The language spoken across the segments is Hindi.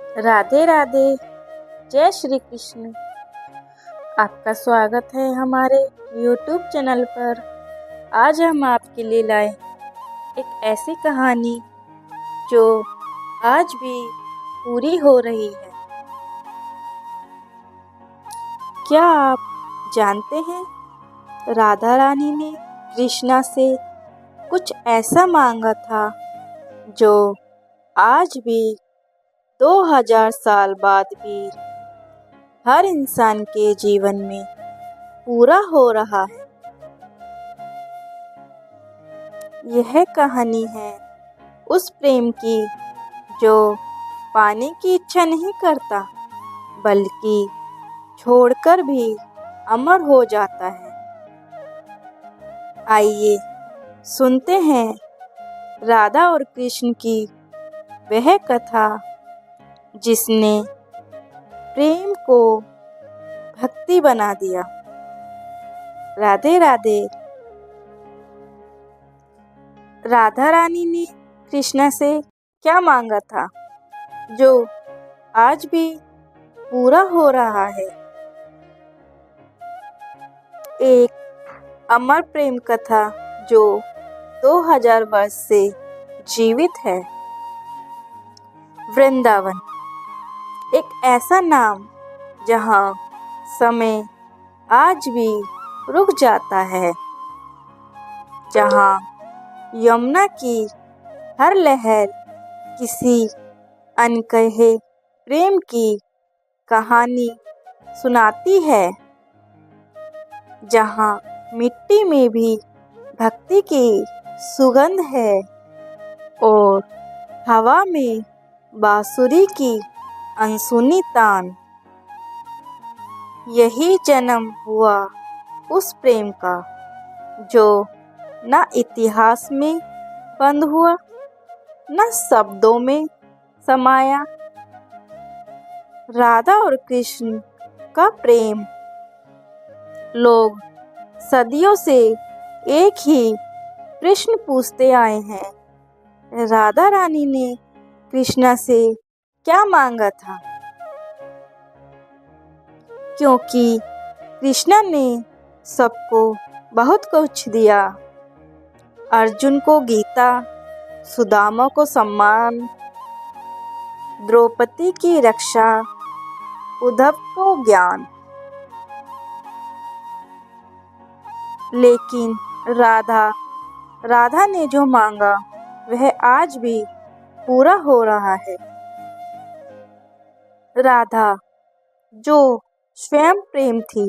राधे राधे। जय श्री कृष्ण। आपका स्वागत है हमारे YouTube चैनल पर। आज हम आपके लिए लाए एक ऐसी कहानी जो आज भी पूरी हो रही है। क्या आप जानते हैं, राधा रानी ने कृष्णा से कुछ ऐसा मांगा था जो आज भी 2000 साल बाद भी हर इंसान के जीवन में पूरा हो रहा है। यह कहानी है उस प्रेम की जो पाने की इच्छा नहीं करता, बल्कि छोड़कर भी अमर हो जाता है। आइए सुनते हैं राधा और कृष्ण की वह कथा जिसने प्रेम को भक्ति बना दिया। राधे राधे। राधा रानी ने कृष्णा से क्या मांगा था जो आज भी पूरा हो रहा है? एक अमर प्रेम कथा जो 2000 वर्ष से जीवित है। वृंदावन एक ऐसा नाम जहाँ समय आज भी रुक जाता है, जहाँ यमुना की हर लहर किसी अनकहे प्रेम की कहानी सुनाती है, जहाँ मिट्टी में भी भक्ति की सुगंध है और हवा में बांसुरी की अनसुनी तान। यही जन्म हुआ उस प्रेम का जो न इतिहास में बंद हुआ, न शब्दों में समाया। राधा और कृष्ण का प्रेम लोग सदियों से एक ही प्रश्न पूछते आए हैं। राधा रानी ने कृष्णा से क्या मांगा था? क्योंकि कृष्णा ने सबको बहुत कुछ दिया। अर्जुन को गीता, सुदामा को सम्मान, द्रौपदी की रक्षा, उद्धव को ज्ञान। लेकिन राधा ने जो मांगा वह आज भी पूरा हो रहा है। राधा जो स्वयं प्रेम थी।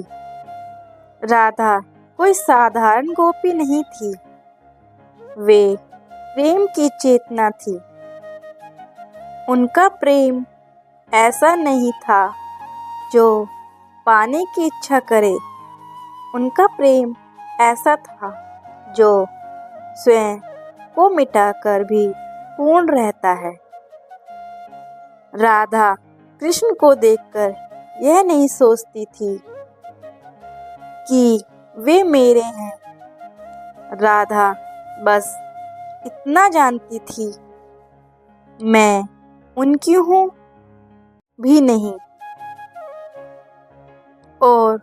राधा कोई साधारण गोपी नहीं थी, वे प्रेम की चेतना थी। उनका प्रेम ऐसा नहीं था जो पाने की इच्छा करे, उनका प्रेम ऐसा था जो स्वयं को मिटाकर भी पूर्ण रहता है। राधा कृष्ण को देखकर यह नहीं सोचती थी कि वे मेरे हैं। राधा बस इतना जानती थी, मैं उनकी हूँ भी नहीं और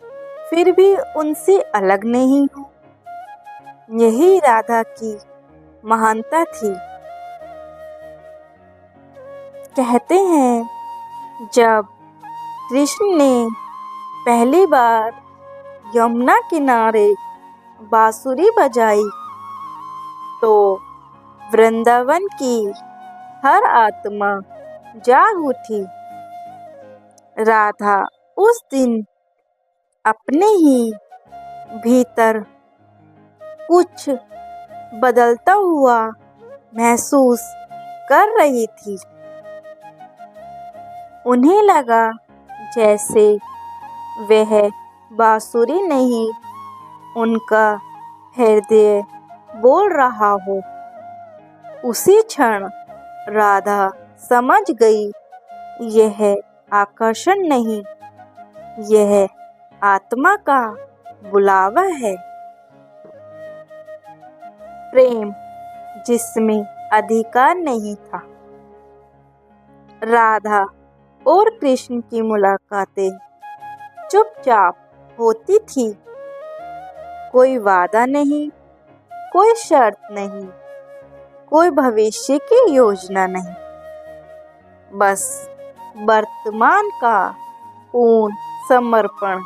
फिर भी उनसे अलग नहीं हूँ। यही राधा की महानता थी। कहते हैं जब कृष्ण ने पहली बार यमुना किनारे बांसुरी बजाई तो वृंदावन की हर आत्मा जाग उठी। राधा उस दिन अपने ही भीतर कुछ बदलता हुआ महसूस कर रही थी। उन्हें लगा जैसे वह बांसुरी नहीं, उनका हृदय बोल रहा हो। उसी क्षण राधा समझ गई, यह आकर्षण नहीं, यह आत्मा का बुलावा है। प्रेम जिसमें अधिकार नहीं था। राधा और कृष्ण की मुलाकातें चुपचाप होती थी। कोई वादा नहीं, कोई शर्त नहीं, कोई भविष्य की योजना नहीं, बस वर्तमान का पूर्ण समर्पण।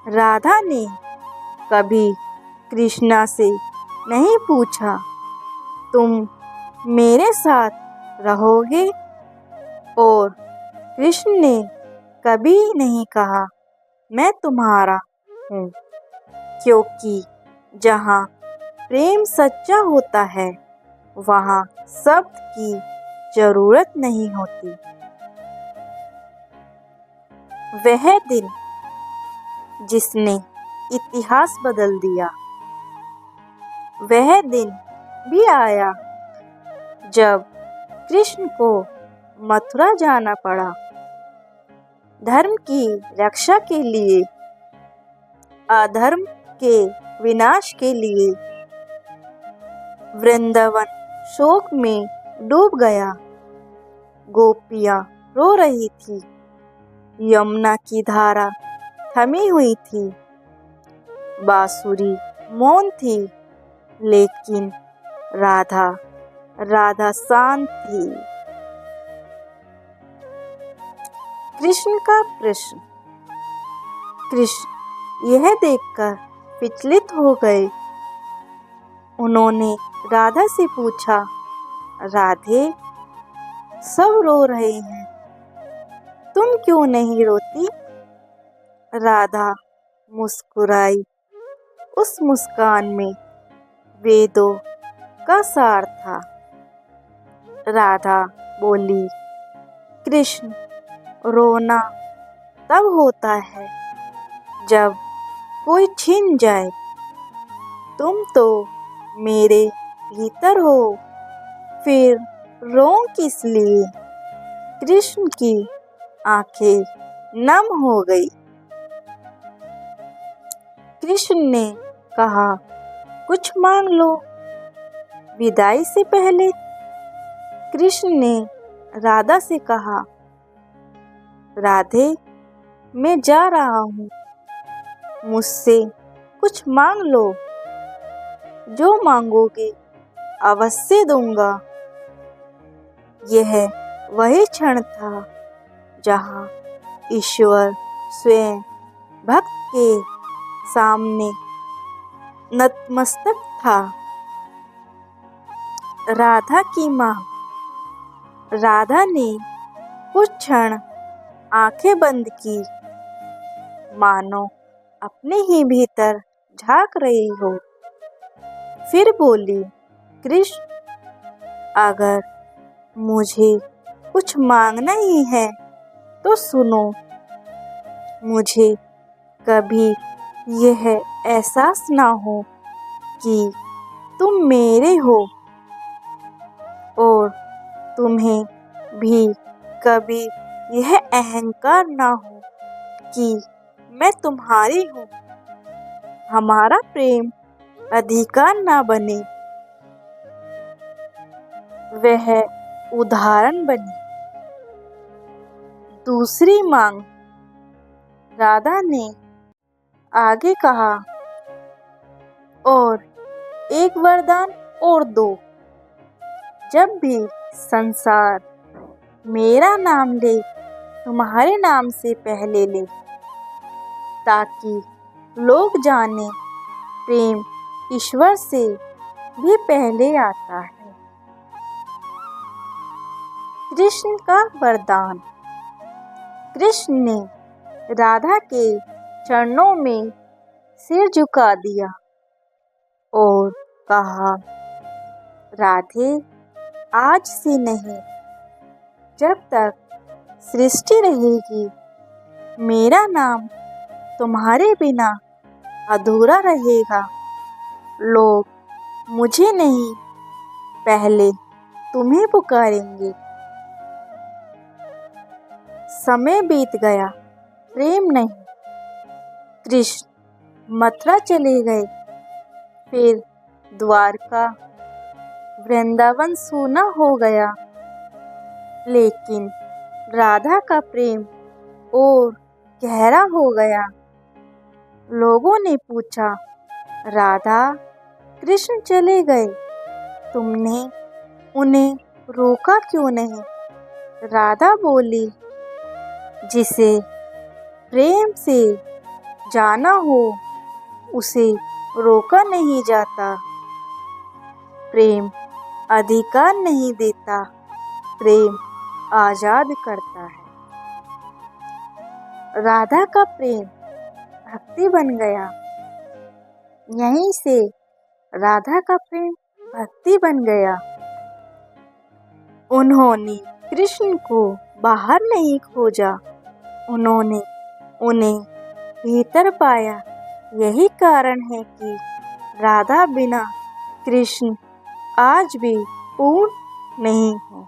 राधा ने कभी कृष्णा से नहीं पूछा, तुम मेरे साथ रहोगे? और कृष्ण ने कभी नहीं कहा, मैं तुम्हारा हूँ, क्योंकि जहाँ प्रेम सच्चा होता है वहाँ शब्द की जरूरत नहीं होती। वह दिन जिसने इतिहास बदल दिया, वह दिन भी आया जब कृष्ण को मथुरा जाना पड़ा, धर्म की रक्षा के लिए, अधर्म के विनाश के लिए। वृंदावन शोक में डूब गया, गोपियां रो रही थी, यमुना की धारा थमी हुई थी, बांसुरी मौन थी, लेकिन राधा राधा शांत थी। कृष्ण का प्रश्न। कृष्ण यह देखकर विचलित हो गए। उन्होंने राधा से पूछा, राधे, सब रो रहे हैं, तुम क्यों नहीं रोती? राधा मुस्कुराई। उस मुस्कान में वेदों का सार था। राधा बोली, कृष्ण, रोना तब होता है जब कोई छीन जाए। तुम तो मेरे भीतर हो, फिर रो किस लिए? कृष्ण की आंखें नम हो गई। कृष्ण ने कहा, कुछ मांग लो। विदाई से पहले कृष्ण ने राधा से कहा, राधे, मैं जा रहा हूँ, मुझसे कुछ मांग लो। जो मांगोगे अवश्य दूंगा। यह वही क्षण था जहाँ ईश्वर स्वयं भक्त के सामने नतमस्तक था। राधा की मांग। राधा ने कुछ क्षण आंखें बंद की, मानो अपने ही भीतर झांक रही हो। फिर बोली, कृष्ण, अगर मुझे कुछ मांगना ही है तो सुनो। मुझे कभी यह एहसास ना हो कि तुम मेरे हो, और तुम्हें भी कभी यह अहंकार ना हो कि मैं तुम्हारी हूँ। हमारा प्रेम अधिकार ना बने, वह उदाहरण बने। दूसरी मांग। राधा ने आगे कहा, और एक वरदान और दो। जब भी संसार मेरा नाम ले, तुम्हारे नाम से पहले ले, ताकि लोग जाने प्रेम ईश्वर से भी पहले आता है। कृष्ण का वरदान। कृष्ण ने राधा के चरणों में सिर झुका दिया और कहा, राधे, आज से नहीं, जब तक सृष्टि रहेगी, मेरा नाम तुम्हारे बिना अधूरा रहेगा। लोग मुझे नहीं, पहले तुम्हें पुकारेंगे। समय बीत गया, प्रेम नहीं। कृष्ण मथुरा चले गए, फिर द्वारका, वृंदावन सूना हो गया। लेकिन राधा का प्रेम और गहरा हो गया। लोगों ने पूछा, राधा कृष्ण चले गए, तुमने उन्हें रोका क्यों नहीं? राधा बोली, जिसे प्रेम से जाना हो उसे रोका नहीं जाता। प्रेम अधिकार नहीं देता, प्रेम आजाद करता है। राधा का प्रेम भक्ति बन गया। यहीं से राधा का प्रेम भक्ति बन गया। उन्होंने कृष्ण को बाहर नहीं खोजा, उन्होंने उन्हें भीतर पाया। यही कारण है कि राधा बिना कृष्ण आज भी पूर्ण नहीं है।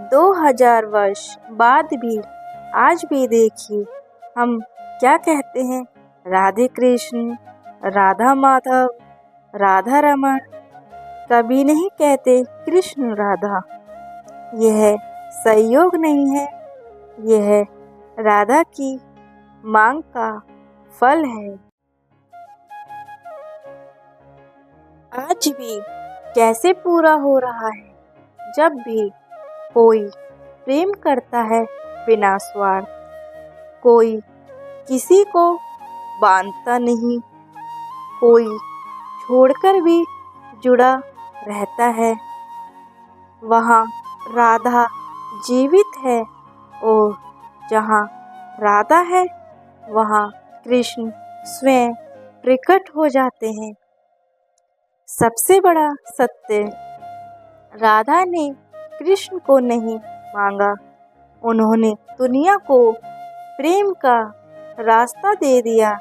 2000 वर्ष बाद भी आज भी देखिए हम क्या कहते हैं, राधे कृष्ण, राधा माधव, राधा रमन। कभी नहीं कहते कृष्ण राधा। यह संयोग नहीं है, यह राधा की मांग का फल है। आज भी कैसे पूरा हो रहा है, जब भी कोई प्रेम करता है बिना स्वार्थ, कोई किसी को बांधता नहीं, कोई छोड़कर भी जुड़ा रहता है, वहाँ राधा जीवित है। और जहाँ राधा है वहाँ कृष्ण स्वयं प्रकट हो जाते हैं। सबसे बड़ा सत्य, राधा ने कृष्ण को नहीं मांगा, उन्होंने दुनिया को प्रेम का रास्ता दे दिया।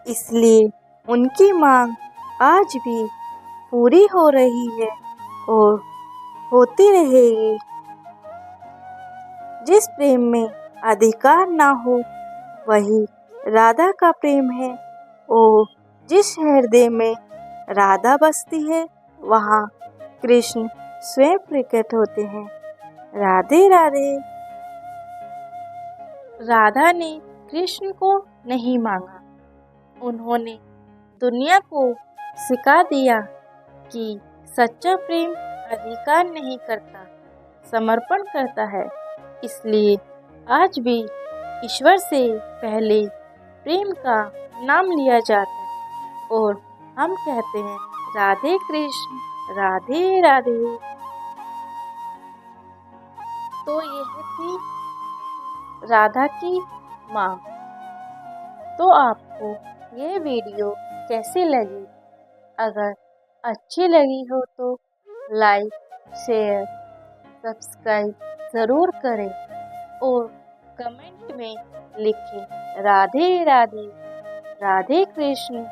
इसलिए उनकी मांग आज भी पूरी हो रही है और होती रहेगी। जिस प्रेम में अधिकार ना हो वही राधा का प्रेम है, और जिस हृदय में राधा बसती है वहाँ कृष्ण स्वयं प्रकट होते हैं। राधे राधे। राधा ने कृष्ण को नहीं मांगा, उन्होंने दुनिया को सिखा दिया कि सच्चा प्रेम अधिकार नहीं करता, समर्पण करता है। इसलिए आज भी ईश्वर से पहले प्रेम का नाम लिया जाता है और हम कहते हैं राधे कृष्ण, राधे राधे। तो यह थी राधा की माँ। तो आपको यह वीडियो कैसी लगी? अगर अच्छी लगी हो तो लाइक, शेयर, सब्सक्राइब ज़रूर करें और कमेंट में लिखें राधे राधे, राधे कृष्ण।